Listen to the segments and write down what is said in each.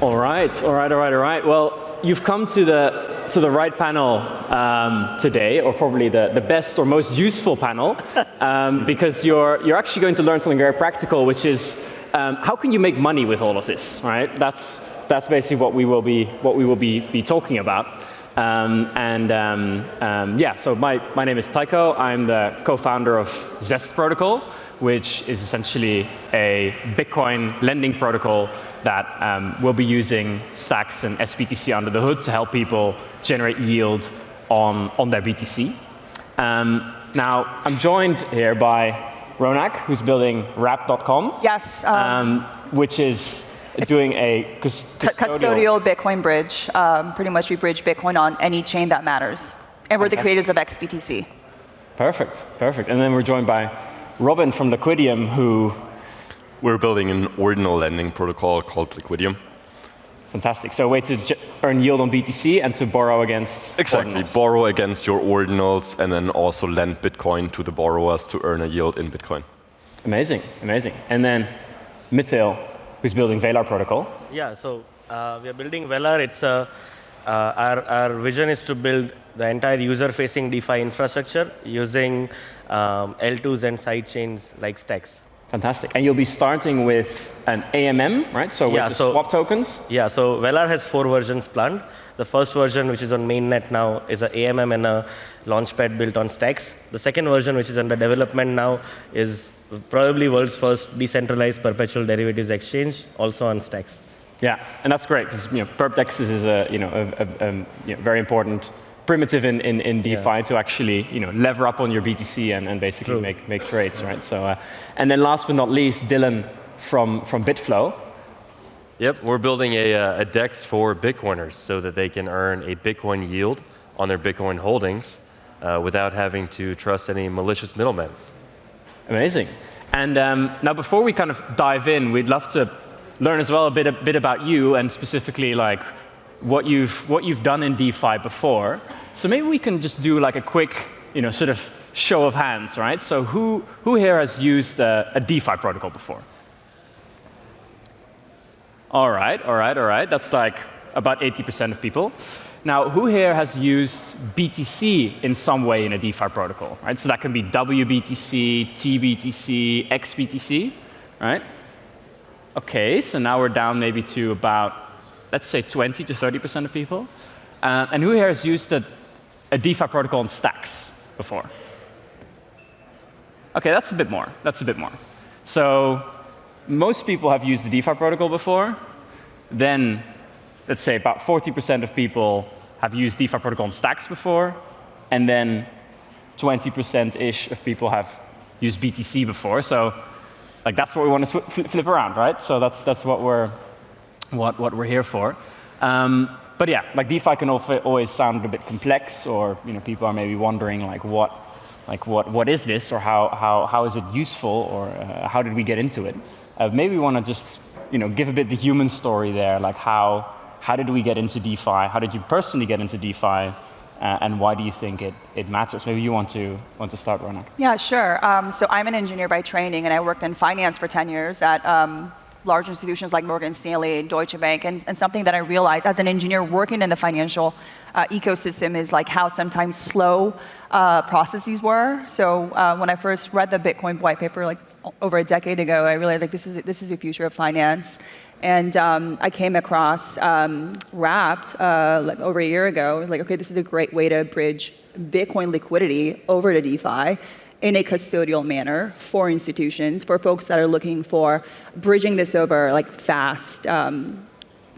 All right. Well, you've come to the right panel today, or probably the best or most useful panel, because you're actually going to learn something very practical, which is how can you make money with all of this, right? That's basically what we will be talking about. So my name is Tycho. I'm the co-founder of Zest Protocol, which is essentially a Bitcoin lending protocol that will be using stacks and SBTC under the hood to help people generate yield on their BTC. Now, I'm joined here by Ronak, who's building Wrap.com. Yes. Which is doing a custodial Bitcoin bridge. Pretty much we bridge Bitcoin on any chain that matters. And we're the creators of XBTC. Perfect. And then we're joined by Robin from Liquidium, who... We're building an ordinal lending protocol called Liquidium. Fantastic. So a way to earn yield on BTC and to borrow against ordinals. Borrow against your ordinals and then also lend Bitcoin to the borrowers to earn a yield in Bitcoin. Amazing. And then Mithil, who's building Velar protocol. Yeah, so we are building Velar. It's our vision is to build the entire user-facing DeFi infrastructure using L2s and sidechains like stacks. Fantastic. And you'll be starting with an AMM, right? So with the swap tokens? Yeah, so Velar has 4 versions planned. The first version, which is on mainnet now, is an AMM and a launchpad built on stacks. The second version, which is under development now, is probably world's first decentralized perpetual derivatives exchange, also on stacks. Yeah, and that's great because perpdexes is a very important primitive in DeFi to actually lever up on your BTC and basically make trades, right? So and then last but not least, Dylan from Bitflow. Yep, we're building a DEX for Bitcoiners so that they can earn a Bitcoin yield on their Bitcoin holdings without having to trust any malicious middlemen. Amazing. And now before we kind of dive in, we'd love to learn as well a bit about you and specifically like what you've done in DeFi before. So maybe we can just do like a quick sort of show of hands, right? So who here has used a DeFi protocol before? All right. That's like about 80% of people. Now, who here has used BTC in some way in a DeFi protocol, right? So that can be WBTC, TBTC, XBTC, right? Okay, so now we're down maybe to about, let's say 20 to 30% of people. And who here has used a DeFi protocol on stacks before? Okay, that's a bit more. So most people have used the DeFi protocol before. Then, let's say about 40% of people have used DeFi protocol on stacks before. And then 20%-ish of people have used BTC before. So like that's what we want to flip around, right? So that's what we're here for. But yeah, like DeFi can always sound a bit complex, or people are maybe wondering what is this, or how is it useful, or how did we get into it? Maybe we want to just give a bit the human story there, like how did we get into DeFi? How did you personally get into DeFi? And why do you think it matters? Maybe you want to start, Ronak. Yeah, sure. So I'm an engineer by training, and I worked in finance for 10 years at large institutions like Morgan Stanley, Deutsche Bank, and something that I realized as an engineer working in the financial ecosystem is like how sometimes slow processes were. So when I first read the Bitcoin white paper like over a decade ago, I realized like this is the future of finance. And I came across Wrapped like over a year ago. I was like, okay, this is a great way to bridge Bitcoin liquidity over to DeFi in a custodial manner for institutions, for folks that are looking for bridging this over like fast and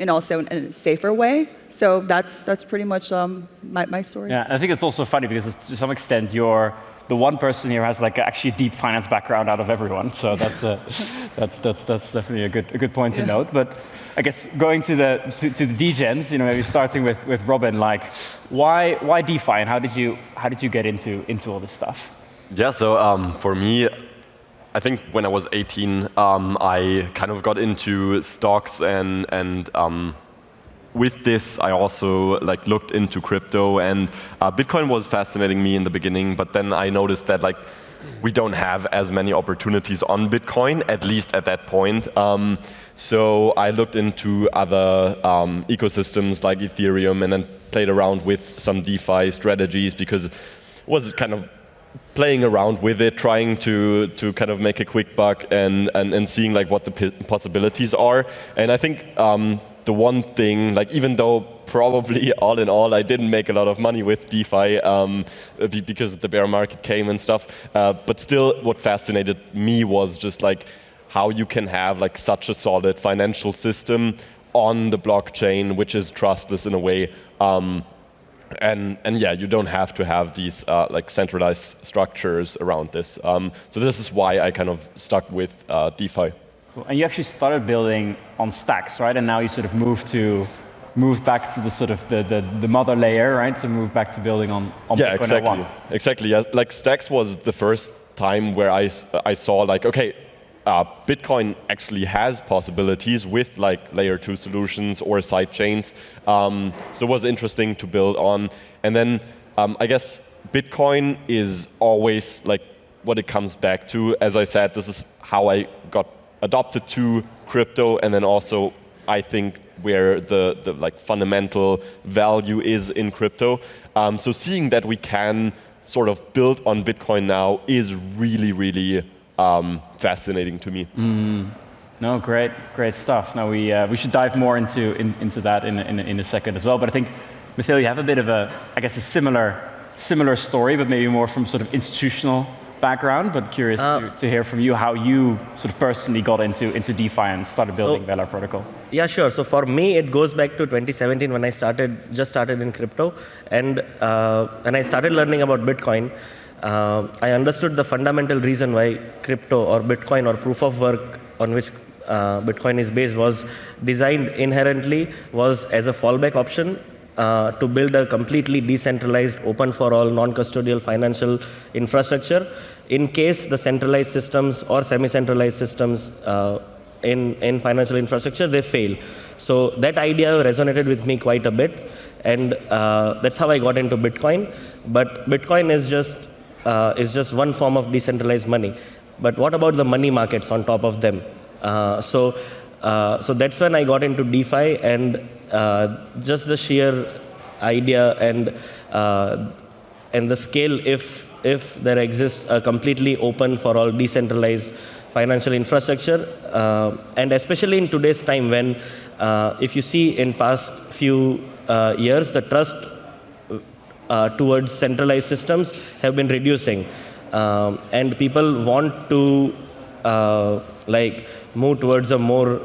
also in a safer way. So that's pretty much my story. Yeah, I think it's also funny because to some extent you're the one person here has like actually a deep finance background out of everyone. So that's definitely a good point to note. But I guess going to the degens, maybe starting with Robin, like why DeFi and how did you get into all this stuff? Yeah, so for me, I think when I was 18, I kind of got into stocks and with this, I also like looked into crypto, and Bitcoin was fascinating me in the beginning, but then I noticed that like we don't have as many opportunities on Bitcoin, at least at that point. So I looked into other ecosystems like Ethereum, and then played around with some DeFi strategies, because it was kind of playing around with it, trying to kind of make a quick buck, and seeing like what the possibilities are. And I think the one thing, like even though probably all in all I didn't make a lot of money with DeFi because the bear market came and stuff, but still what fascinated me was just like how you can have like such a solid financial system on the blockchain, which is trustless in a way. And yeah, you don't have to have these like centralized structures around this. So this is why I kind of stuck with DeFi. Cool. And you actually started building on stacks, right? And now you sort of moved back to the sort of the mother layer, right? To move back to building on yeah, Bitcoin exactly. Exactly. Yeah. Like stacks was the first time where I saw like, okay, Bitcoin actually has possibilities with like layer 2 solutions or side chains. So it was interesting to build on. And then I guess Bitcoin is always like what it comes back to. As I said, this is how I got adopted to crypto, and then also I think where the like fundamental value is in crypto. So seeing that we can sort of build on Bitcoin now is really, really fascinating to me. No, great stuff. Now we should dive more into that in a second as well. But I think, Michiel, you have a bit of a, I guess, a similar story, but maybe more from sort of institutional background. But curious to hear from you how you sort of personally got into DeFi and started building Velar protocol. Yeah, sure. So for me, it goes back to 2017 when I just started in crypto, and when I started learning about Bitcoin. I understood the fundamental reason why crypto or Bitcoin or proof of work on which Bitcoin is based was designed inherently was as a fallback option to build a completely decentralized, open for all, non-custodial financial infrastructure in case the centralized systems or semi-centralized systems in financial infrastructure, they fail. So that idea resonated with me quite a bit, and that's how I got into Bitcoin. But Bitcoin is just one form of decentralized money. But what about the money markets on top of them? So that's when I got into DeFi, and just the sheer idea and the scale, if there exists a completely open for all decentralized financial infrastructure, and especially in today's time when, if you see in past few years, the trust towards centralized systems have been reducing, and people want to like move towards a more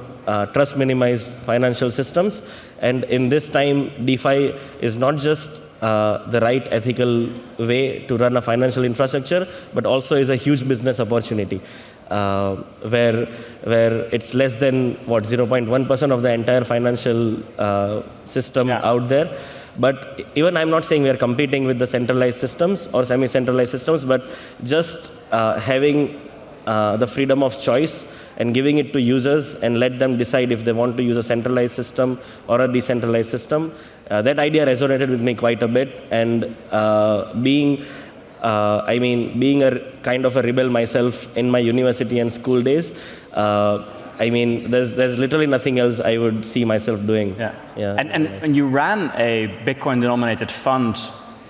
trust minimized financial systems. And in this time, DeFi is not just the right ethical way to run a financial infrastructure, but also is a huge business opportunity, where it's less than 0.1% of the entire financial system out there. But even I'm not saying we are competing with the centralized systems or semi-centralized systems, but just having the freedom of choice and giving it to users and let them decide if they want to use a centralized system or a decentralized system. That idea resonated with me quite a bit, and being a kind of a rebel myself in my university and school days, there's literally nothing else I would see myself doing. Yeah. And you ran a Bitcoin-denominated fund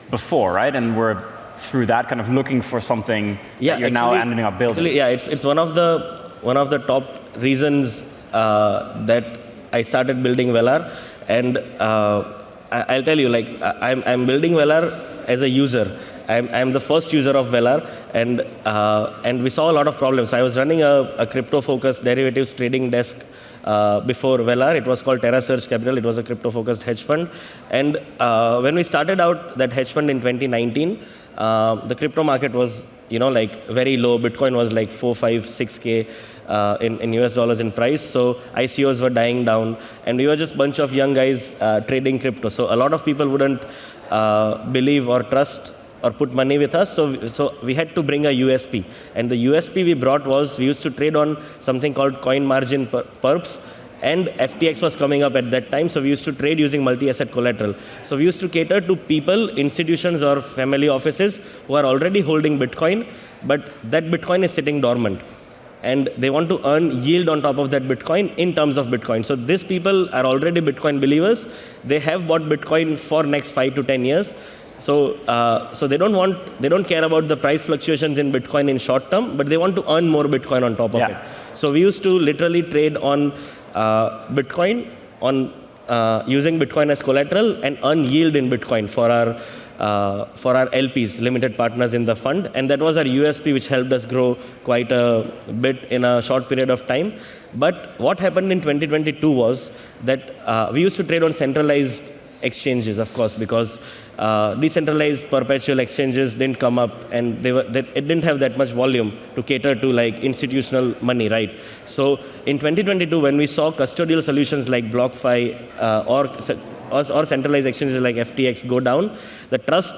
before, right? And were through that kind of looking for something that you're now ending up building. Actually, yeah, it's one of the top reasons that I started building Velar. And I'll tell you, like, I'm building Velar as a user. I'm the first user of Velar, and we saw a lot of problems. I was running a crypto-focused derivatives trading desk before Velar. It was called TerraSearch Capital. It was a crypto-focused hedge fund. And when we started out that hedge fund in 2019, the crypto market was, like very low. Bitcoin was like 4, 5, 6K in US dollars in price. So ICOs were dying down, and we were just a bunch of young guys trading crypto. So a lot of people wouldn't believe or trust or put money with us, so we had to bring a USP. And the USP we brought was we used to trade on something called coin margin perps, and FTX was coming up at that time, so we used to trade using multi-asset collateral. So we used to cater to people, institutions, or family offices who are already holding Bitcoin, but that Bitcoin is sitting dormant. And they want to earn yield on top of that Bitcoin in terms of Bitcoin. So these people are already Bitcoin believers. They have bought Bitcoin for next 5 to 10 years. So, so they don't care about the price fluctuations in Bitcoin in short term, but they want to earn more Bitcoin on top of it. So we used to literally trade on Bitcoin, on using Bitcoin as collateral, and earn yield in Bitcoin for our LPs, limited partners in the fund. And that was our USP, which helped us grow quite a bit in a short period of time. But what happened in 2022 was that we used to trade on centralized exchanges, of course, because decentralized perpetual exchanges didn't come up, and it didn't have that much volume to cater to like institutional money, right? So in 2022, when we saw custodial solutions like BlockFi or centralized exchanges like FTX go down, the trust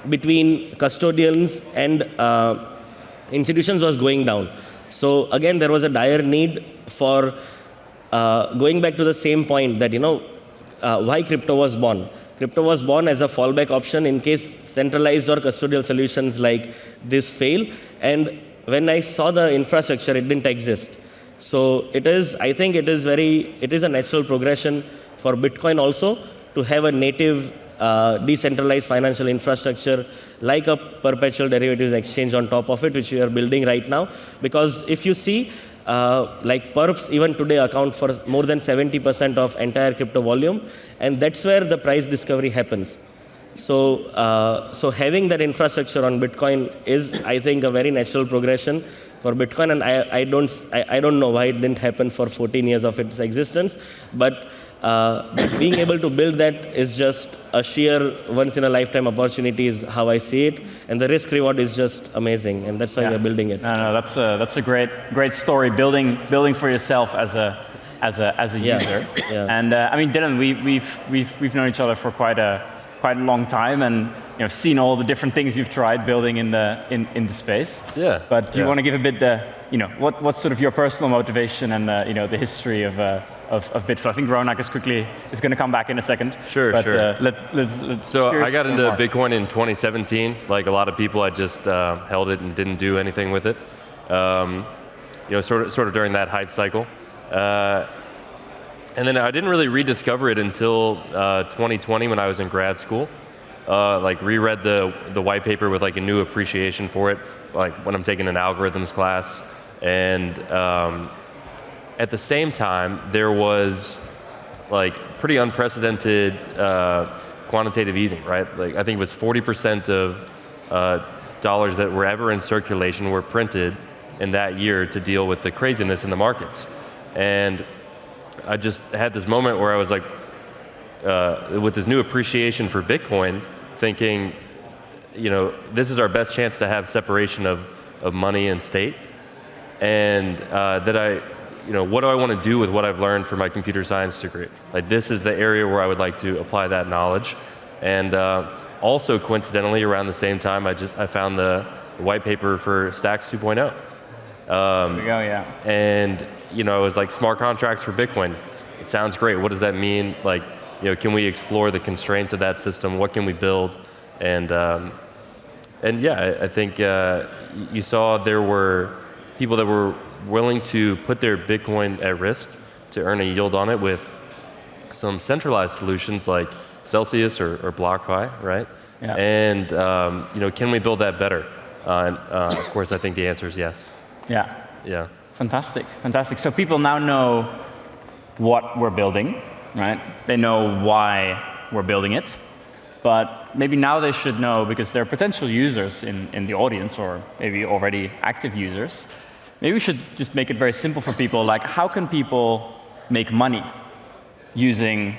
between custodians and institutions was going down. So again, there was a dire need for going back to the same point that, why crypto was born. Crypto was born as a fallback option in case centralized or custodial solutions like this fail. And when I saw the infrastructure, it didn't exist. So I think it is a natural progression for Bitcoin also to have a native decentralized financial infrastructure like a perpetual derivatives exchange on top of it, which we are building right now. Because if you see, like perps even today account for more than 70% of entire crypto volume, and that's where the price discovery happens. So, so having that infrastructure on Bitcoin is, I think, a very natural progression for Bitcoin, and I don't know why it didn't happen for 14 years of its existence, but being able to build that is just a sheer once-in-a-lifetime opportunity is how I see it, and the risk-reward is just amazing, and that's why we're building it. No, that's a great story, building for yourself as a user. And I mean, Dylan, we've known each other for quite a long time, and seen all the different things you've tried building in the space. Yeah. But do you want to give a bit what's sort of your personal motivation and the history of Bitflow? I think Ronak is going to come back in a second. Sure. Let's so I got into Bitcoin in 2017. Like a lot of people, I just held it and didn't do anything with it. Sort of during that hype cycle. And then I didn't really rediscover it until 2020 when I was in grad school. Like reread the white paper with like a new appreciation for it, like when I'm taking an algorithms class. And at the same time, there was like pretty unprecedented quantitative easing, right? Like I think it was 40% of dollars that were ever in circulation were printed in that year to deal with the craziness in the markets. And I just had this moment where I was like, with this new appreciation for Bitcoin, thinking, this is our best chance to have separation of money and state. And what do I want to do with what I've learned for my computer science degree? Like this is the area where I would like to apply that knowledge. And also coincidentally, around the same time, I found the white paper for Stacks 2.0. There we go, yeah. And it was like smart contracts for Bitcoin. It sounds great. What does that mean? Like, can we explore the constraints of that system? What can we build? And yeah, I think you saw there were people that were willing to put their Bitcoin at risk to earn a yield on it with some centralized solutions like Celsius or BlockFi, right? Yeah. And can we build that better? And of course, I think the answer is yes. Yeah. Fantastic. So people now know what we're building, right? They know why we're building it. But maybe now they should know, because there are potential users in the audience, or maybe already active users. Maybe we should just make it very simple for people, like how can people make money using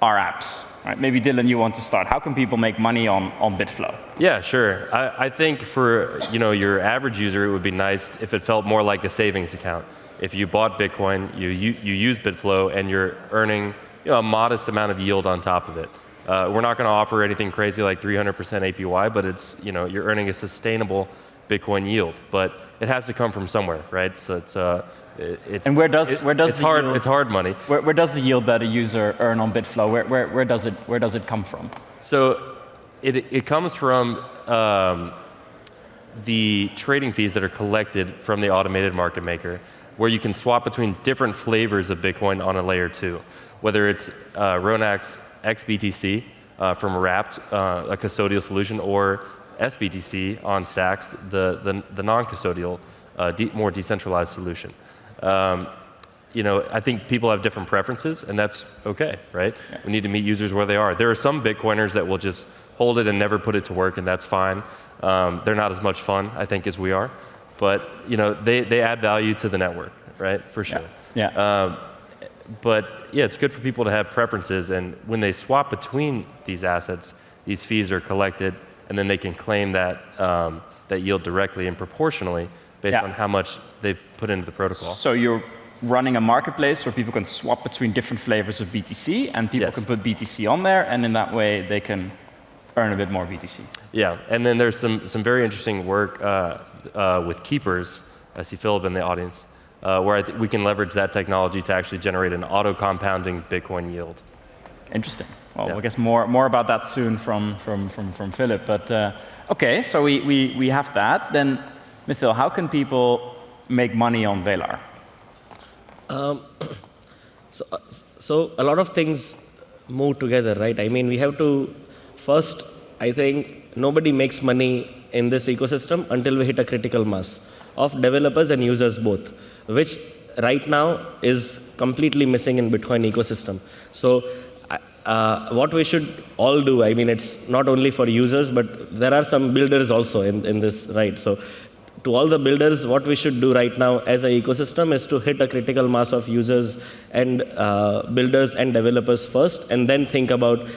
our apps? Right? Maybe Dylan, you want to start. How can people make money on Bitflow? Yeah, sure. I think for your average user, it would be nice if it felt more like a savings account. If you bought Bitcoin, you use Bitflow, and you're earning a modest amount of yield on top of it. We're not going to offer anything crazy like 300% APY, but it's you're earning a sustainable Bitcoin yield, but it has to come from somewhere, right? So it's And where does it's the hard yield, it's hard money. Where does the yield that a user earn on Bitflow? Where does it come from? So it comes from the trading fees that are collected from the automated market maker, where you can swap between different flavors of Bitcoin on a layer 2, whether it's Ronak's XBTC from Wrapped, a custodial solution, or SBTC on Stacks, the non-custodial, more decentralized solution. I think people have different preferences, and that's okay, right? Yeah. We need to meet users where they are. There are some Bitcoiners that will just hold it and never put it to work, and that's fine. They're not as much fun, I think, as we are. But they add value to the network, right? For sure. Yeah. But yeah, it's good for people to have preferences, and when they swap between these assets, these fees are collected, and then they can claim that yield directly and proportionally based on how much they've put into the protocol. So you're running a marketplace where people can swap between different flavors of BTC, and people can put BTC on there, and in that way they can earn a bit more BTC. Yeah, and then there's some very interesting work with keepers. I see Philip in the audience, where I think we can leverage that technology to actually generate an auto-compounding Bitcoin yield. Interesting. Well, I guess more about that soon from Philip. But okay, so we have that. Then, Mithil, how can people make money on Velar? So a lot of things move together, right? I mean, we have to first. I think nobody makes money in this ecosystem until we hit a critical mass of developers and users both, which right now is completely missing in Bitcoin ecosystem. So what we should all do, I mean, it's not only for users, but there are some builders also in this, right? So to all the builders, what we should do right now as an ecosystem is to hit a critical mass of users and builders and developers first, and then think about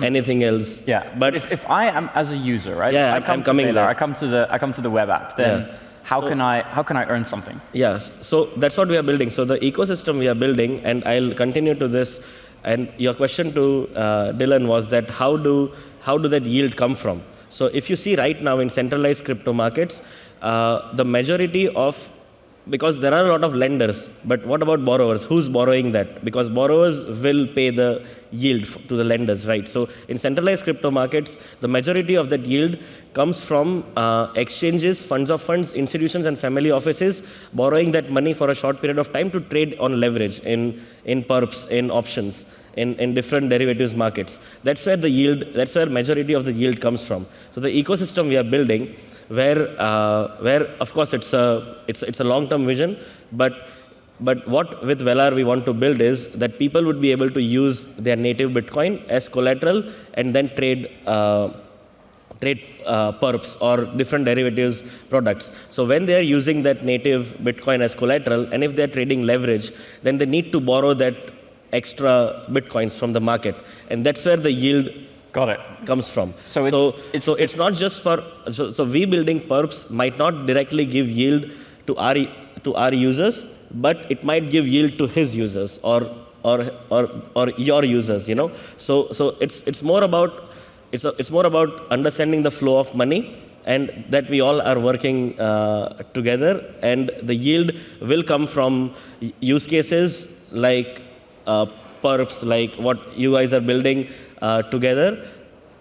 anything else. Yeah, but if I am as a user, right? Yeah, I'm coming Velar, there. I come to the web app. Then how can I earn something? Yes, so that's what we are building. So the ecosystem we are building, and I'll continue to this. And your question to Dylan was that how do that yield come from? So if you see right now in centralized crypto markets, the majority of, because there are a lot of lenders, but what about borrowers? Who's borrowing that? Because borrowers will pay the yield to the lenders, right? So in centralized crypto markets, the majority of that yield comes from exchanges, funds of funds, institutions, and family offices borrowing that money for a short period of time to trade on leverage in perps, in options, in different derivatives markets. That's where majority of the yield comes from. So the ecosystem we are building, where of course it's a long-term vision, but what with Velar we want to build is that people would be able to use their native Bitcoin as collateral and then trade perps or different derivatives products. So when they are using that native Bitcoin as collateral, and if they're trading leverage, then they need to borrow that extra Bitcoins from the market, and that's where the yield comes from. So it's not just for so we building perps might not directly give yield to our users, but it might give yield to his users or your users. So it's more about understanding the flow of money, and that we all are working together, and the yield will come from use cases like perps, like what you guys are building together,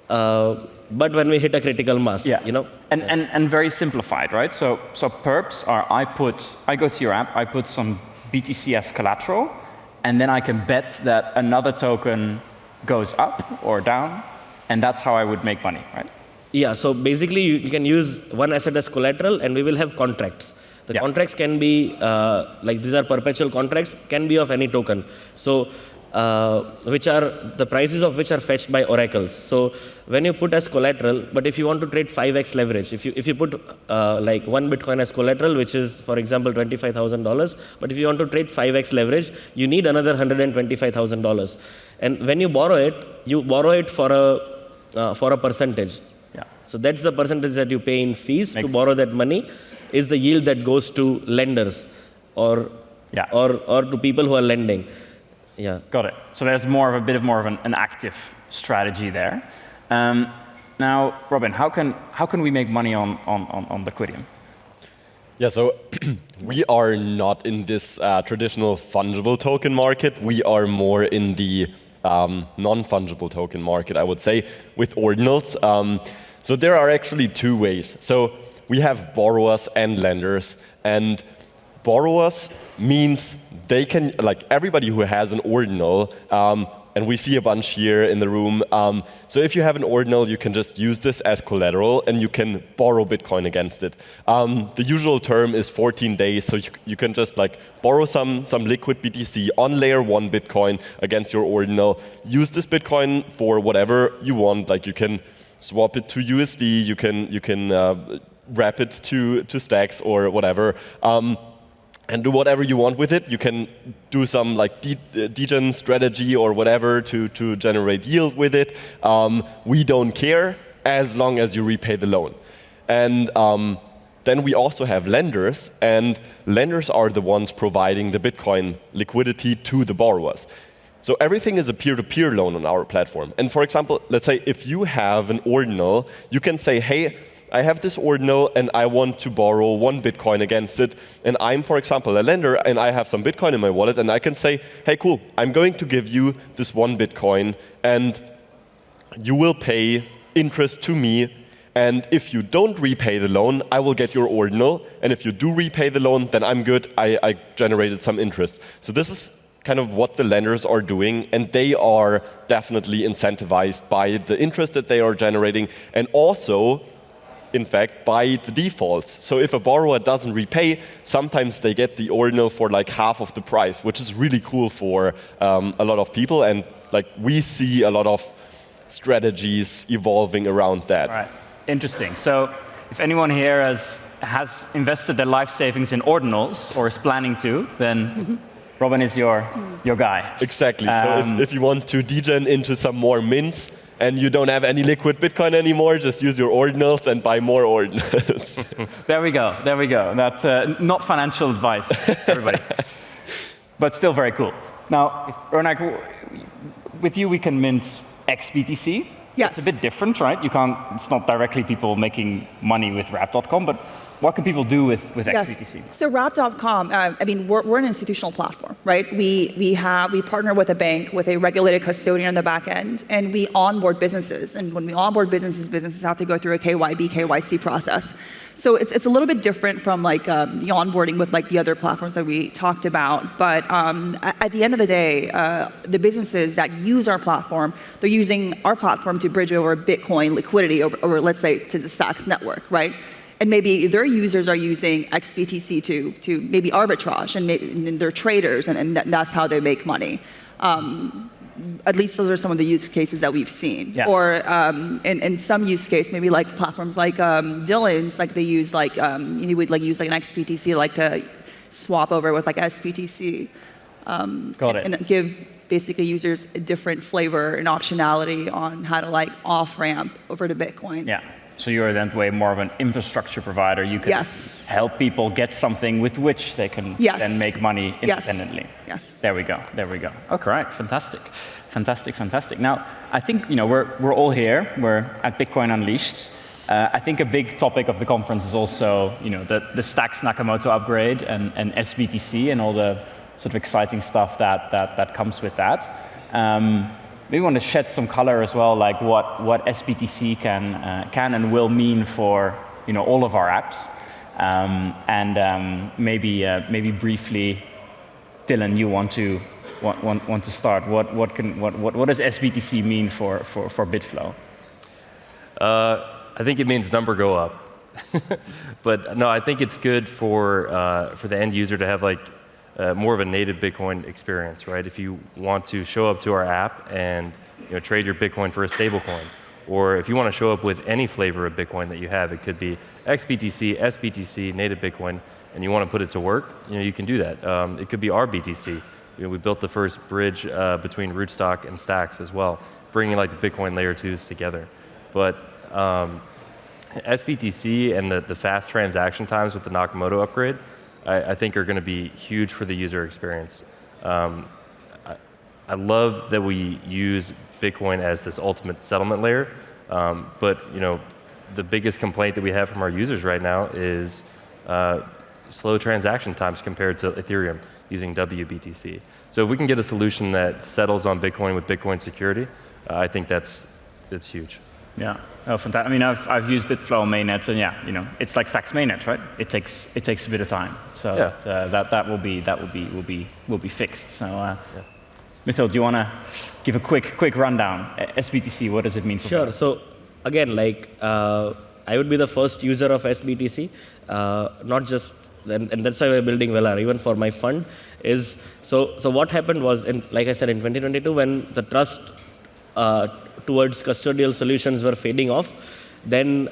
but when we hit a critical mass, and very simplified, right? So perps are I go to your app, I put some BTC as collateral, and then I can bet that another token goes up or down, and that's how I would make money, right? Yeah. So basically, you can use one asset as collateral, and we will have contracts. The contracts can be like these are perpetual contracts, can be of any token. So which are the prices of which are fetched by oracles. So when you put as collateral, but if you want to trade 5x leverage, if you put like one Bitcoin as collateral, which is for example $25,000, but if you want to trade 5x leverage, you need another $125,000. And when you borrow it for a percentage. Yeah. So that's the percentage that you pay in fees to borrow that money, is the yield that goes to lenders or to people who are lending. Yeah. Got it. So there's a bit more of an active strategy there. Now, Robin, how can we make money on Liquidium? Yeah, so we are not in this traditional fungible token market. We are more in the non-fungible token market, I would say, with ordinals. So there are actually two ways. So we have borrowers and lenders, and borrowers means they can, like everybody who has an ordinal, and we see a bunch here in the room. So if you have an ordinal, you can just use this as collateral, and you can borrow Bitcoin against it. The usual term is 14 days, so you can just like borrow some liquid BTC on layer 1 Bitcoin against your ordinal. Use this Bitcoin for whatever you want. Like you can swap it to USD, you can wrap it to stacks or whatever. And do whatever you want with it. You can do some like degen strategy or whatever to generate yield with it. We don't care as long as you repay the loan. And then we also have lenders, and lenders are the ones providing the Bitcoin liquidity to the borrowers. So everything is a peer-to-peer loan on our platform. And for example, let's say if you have an ordinal, you can say, hey, I have this ordinal and I want to borrow 1 Bitcoin against it. And I'm, for example, a lender and I have some Bitcoin in my wallet and I can say, hey, cool, I'm going to give you this 1 Bitcoin and you will pay interest to me. And if you don't repay the loan, I will get your ordinal. And if you do repay the loan, then I'm good. I generated some interest. So this is kind of what the lenders are doing, and they are definitely incentivized by the interest that they are generating, and also, in fact, by the defaults. So if a borrower doesn't repay, sometimes they get the ordinal for like half of the price, which is really cool for a lot of people, and like we see a lot of strategies evolving around that. Right. Interesting. So if anyone here has invested their life savings in ordinals or is planning to, then Robin is your guy. Exactly. So if you want to degen into some more mints and you don't have any liquid Bitcoin anymore, just use your ordinals and buy more ordinals. There we go. There we go. That's not financial advice, everybody, but still very cool. Now, Ronak, with you we can mint XBTC. Yes. It's a bit different, right? You can't. It's not directly people making money with Wrap.com, but what can people do with XBTC? Yes. So Wrap.com, I mean, we're an institutional platform, right? We partner with a bank, with a regulated custodian on the back end, and we onboard businesses. And when we onboard businesses have to go through a KYC process. So it's a little bit different from like the onboarding with like the other platforms that we talked about. But at the end of the day, the businesses that use our platform, they're using our platform to bridge over Bitcoin liquidity over let's say, to the Stacks network, right? And maybe their users are using XBTC to maybe arbitrage, and they're traders, and that's how they make money. At least those are some of the use cases that we've seen. Yeah. Or in some use case, maybe like platforms like Dylan's, like they use like you would like use like an XBTC like to swap over with like SBTC. Got it. And give basically users a different flavor and optionality on how to like off ramp over to Bitcoin. Yeah. So you're then way more of an infrastructure provider. You can Yes. help people get something with which they can Yes. then make money independently. Yes. There we go. There we go. Okay, right. Fantastic. Fantastic. Fantastic. Now, I think we're all here. We're at Bitcoin Unleashed. I think a big topic of the conference is also the Stacks Nakamoto upgrade and SBTC and all the sort of exciting stuff that comes with that. Maybe want to shed some color as well, like what SBTC can and will mean for all of our apps, and maybe briefly, Dylan, you want to start? What does SBTC mean for BitFlow? I think it means number go up, but no, I think it's good for the end user to have like more of a native Bitcoin experience, right? If you want to show up to our app and trade your Bitcoin for a stable coin, or if you want to show up with any flavor of Bitcoin that you have, it could be XBTC, SBTC, native Bitcoin, and you want to put it to work, you can do that. It could be our BTC. We built the first bridge between rootstock and Stacks as well, bringing like the Bitcoin layer 2s together. But SBTC and the fast transaction times with the Nakamoto upgrade, I think are going to be huge for the user experience. I love that we use Bitcoin as this ultimate settlement layer. But the biggest complaint that we have from our users right now is slow transaction times compared to Ethereum using WBTC. So if we can get a solution that settles on Bitcoin with Bitcoin security, I think that's huge. Yeah, oh, fantastic. I mean, I've used Bitflow mainnet, and yeah, it's like Stacks mainnet, right? It takes a bit of time, so Yeah. that will be fixed. So, Mithil, do you want to give a quick rundown? SBTC, what does it mean for Sure. Bitcoin? So again, I would be the first user of SBTC, not just, and that's why we're building Velar, even for my fund. So what happened was, like I said, in 2022, when the trust towards custodial solutions were fading off, then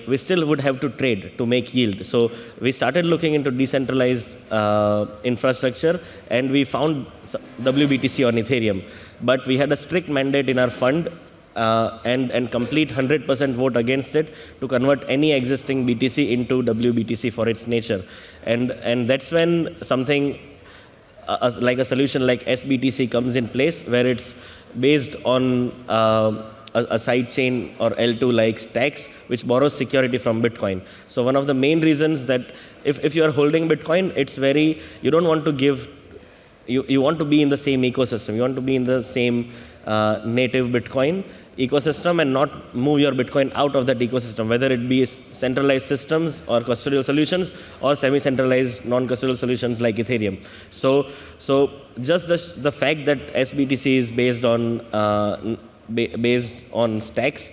we still would have to trade to make yield. So we started looking into decentralized infrastructure, and we found WBTC on Ethereum. But we had a strict mandate in our fund and complete 100% vote against it to convert any existing BTC into WBTC for its nature. And that's when something like a solution like SBTC comes in place, where it's based on a side chain or L2 like Stacks, which borrows security from Bitcoin. So one of the main reasons that if you are holding Bitcoin, you don't want to give, you want to be in the same ecosystem. You want to be in the same native Bitcoin ecosystem and not move your Bitcoin out of that ecosystem, whether it be centralized systems or custodial solutions or semi-centralized non-custodial solutions like Ethereum. So just the fact that SBTC is based on Stacks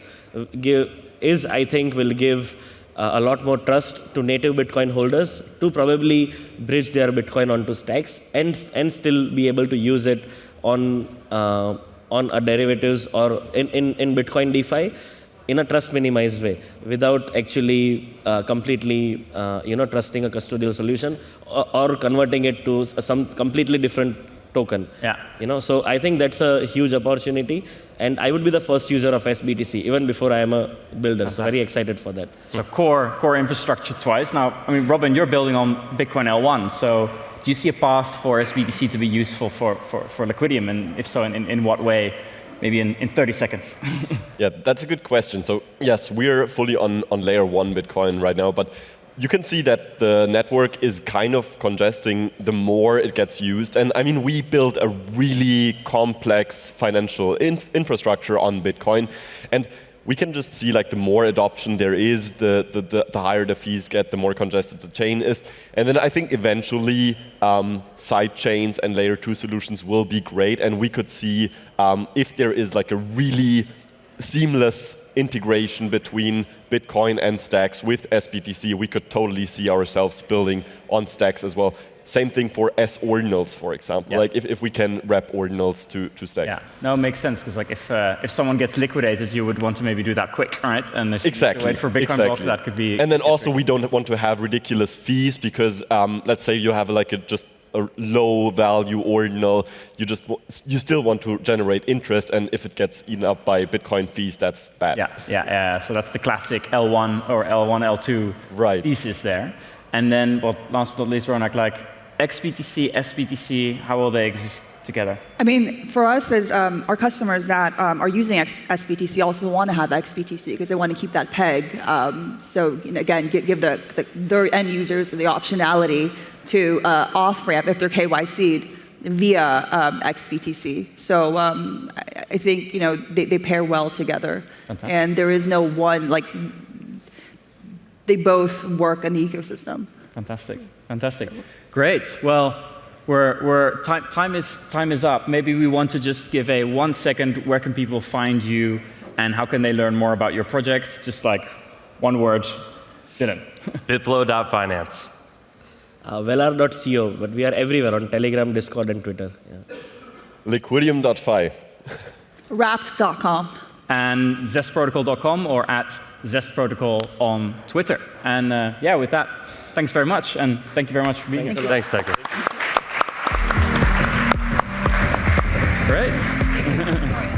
I think will give a lot more trust to native Bitcoin holders to probably bridge their Bitcoin onto Stacks and still be able to use it on a derivatives or in Bitcoin DeFi in a trust minimized way, without actually completely trusting a custodial solution or converting it to some completely different token. Yeah. So I think that's a huge opportunity, and I would be the first user of SBTC even before I am a builder. Fantastic. So very excited for that. So core infrastructure twice. Now, I mean, Robin, you're building on Bitcoin L1, so do you see a path for SBTC to be useful for Liquidium, and if so, in what way? Maybe in 30 seconds. Yeah, that's a good question. So yes, we're fully on layer 1 Bitcoin right now, but you can see that the network is kind of congesting the more it gets used. And I mean, we built a really complex financial infrastructure on Bitcoin, and we can just see the more adoption there is, the higher the fees get, the more congested the chain is. And then I think eventually side chains and layer 2 solutions will be great. And we could see if there is a really seamless integration between Bitcoin and Stacks with SBTC, we could totally see ourselves building on Stacks as well. Same thing for S ordinals, for example. Yeah. If we can wrap ordinals to Stacks. Yeah, no, it makes sense, because if someone gets liquidated, you would want to maybe do that quick, right? And if exactly. you wait for Bitcoin block, that could be. And then also we don't want to have ridiculous fees, because let's say you have just a low value ordinal, you still want to generate interest, and if it gets eaten up by Bitcoin fees, that's bad. Yeah. So that's the classic L1 or L1 L2 thesis there. And then, last but not least, Ronak, XBTC, SBTC, how will they exist together? I mean, for us, as our customers that are using SBTC also want to have XBTC because they want to keep that peg. So again, give their end users the optionality to off-ramp if they're KYC'd via XBTC. So I think they pair well together. Fantastic. And there is no one, they both work in the ecosystem. Fantastic. Great. Well, time is up. Maybe we want to just give a 1 second. Where can people find you, and how can they learn more about your projects? Just one word. Dylan. Bitflow.finance. Velar.co, but we are everywhere on Telegram, Discord, and Twitter. Yeah. Liquidium.fi. Wrapped.com. And zestprotocol.com or at zestprotocol on Twitter. And with that, thanks very much, and thank you very much for being here. Thanks, Tucker. Great.